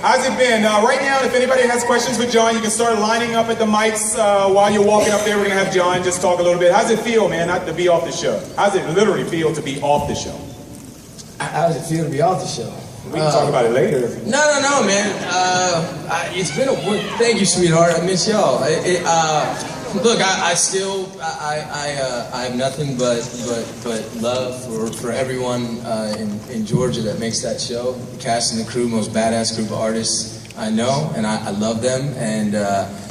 How's it been? Right now, if anybody has questions for Jon, you can start lining up at the mics while you're walking up there. We're going to have Jon just talk a little bit. How's it feel, man, not to be off the show? How's it literally feel to be off the show? How does it feel to be off the show? We can talk about it later. No, man. It's been a work. Thank you, sweetheart. I miss y'all. Look, I have nothing but love for everyone in Georgia that makes that show. The cast and the crew, most badass group of artists I know, and I love them. And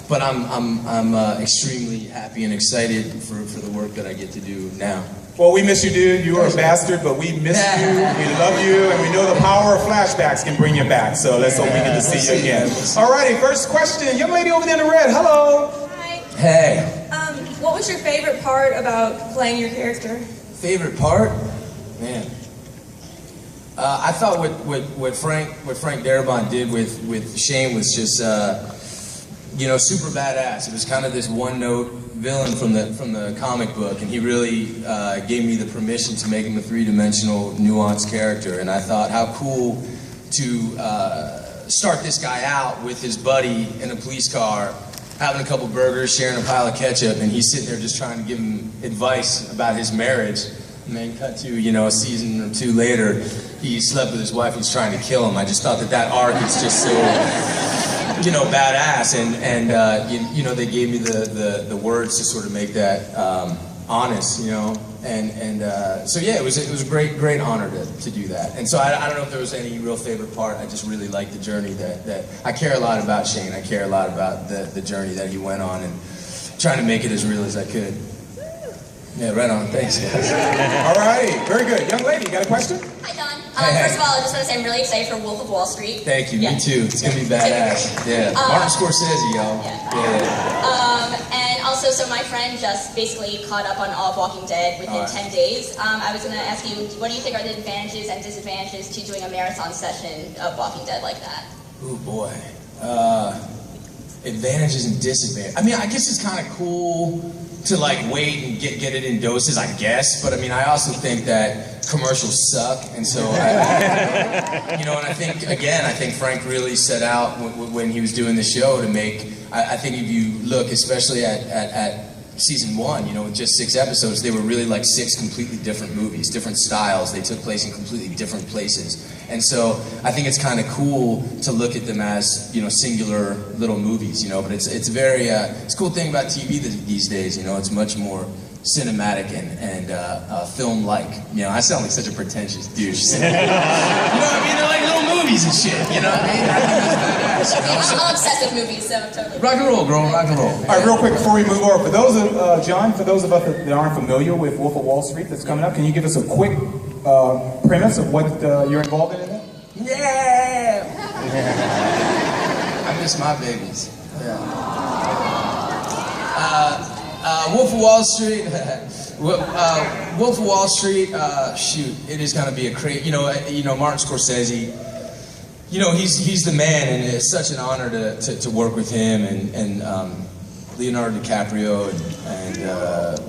but I'm extremely happy and excited for the work that I get to do now. Well, we miss you, dude. You are a bastard, but we miss you. We love you, and we know the power of flashbacks can bring you back. So let's hope we get to see you again. All righty, first question. Young lady over there in the red. Hello. Hi. Hey. What was your favorite part about playing your character? Favorite part? Man. I thought what Frank Darabont did with Shane was just super badass. It was kind of this one-note villain from the comic book, and he really gave me the permission to make him a three-dimensional, nuanced character. And I thought, how cool to start this guy out with his buddy in a police car, having a couple burgers, sharing a pile of ketchup, and he's sitting there just trying to give him advice about his marriage. And then cut to, a season or two later, he slept with his wife, he's trying to kill him. I just thought that arc is just so, badass. And they gave me the words to sort of make that honest, So yeah, it was a great honor to do that. And so I don't know if there was any real favorite part. I just really liked the journey that I care a lot about Shane. I care a lot about the journey that he went on and trying to make it as real as I could. Yeah, right on. Thanks, guys. All righty, very good. Young lady, you got a question? Hi, Jon. Hey. First of all, I just want to say I'm really excited for Wolf of Wall Street. Thank you. Me too. It's gonna be badass. Yeah. Martin Scorsese, y'all. Yeah. And also, so my friend just basically caught up on all of Walking Dead within 10 days. I was going to ask you, what do you think are the advantages and disadvantages to doing a marathon session of Walking Dead like that? Ooh, boy. Advantages and disadvantages. I mean, I guess it's kind of cool to wait and get it in doses, I guess. But I mean, I also think that commercials suck, and so and I think Frank really set out when he was doing the show to make. I think if you look, especially at season 1, with just 6 episodes, they were really like 6 completely different movies, different styles. They took place in completely different places. And so I think it's kind of cool to look at them as, singular little movies, but it's very, it's a cool thing about TV these days, it's much more cinematic and film-like. I sound like such a pretentious douche. You know what I mean? They're like little movies and shit, you know what I mean? I think that's badass. I'm obsessed with movies, so totally. Rock and roll, girl, rock and roll. All right, real quick before we move over, for those of Jon, for those of us that aren't familiar with Wolf of Wall Street that's coming up, can you give us a quick premise of what you're involved in that? Yeah! I miss my babies. Yeah. Wolf of Wall Street. Wolf of Wall Street. Shoot, it is gonna be a crazy. Martin Scorsese. He's the man, and it's such an honor to work with him and Leonardo DiCaprio and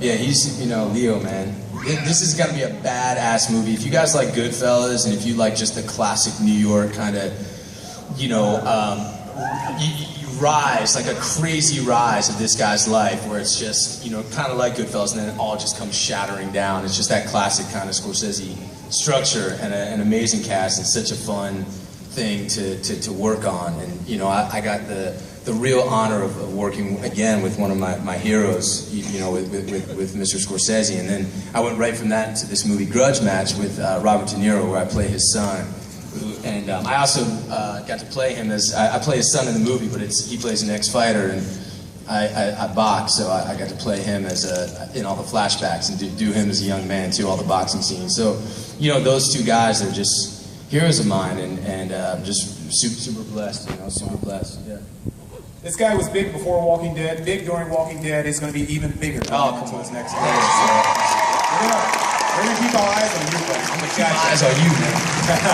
he's Leo, man. This is gonna be a badass movie. If you guys like Goodfellas and if you like just the classic New York kind of, you rise, like a crazy rise of this guy's life where it's just, kind of like Goodfellas, and then it all just comes shattering down. It's just that classic kind of Scorsese structure and an amazing cast. It's such a fun thing to work on. And, I got the real honor of working again with one of my heroes, with Mr. Scorsese. And then I went right from that to this movie Grudge Match with Robert De Niro, where I play his son. And I also got to play him as, I play his son in the movie, but he plays an ex-fighter, and I box, so I got to play him as in all the flashbacks and do him as a young man too, all the boxing scenes. So, those two guys are just heroes of mine, and I'm just super blessed, super blessed, yeah. This guy was big before Walking Dead, big during Walking Dead. He's going to be even bigger into his next movie. So we're going to keep our eyes on you, buddy. I'm going to keep my eyes on you, man.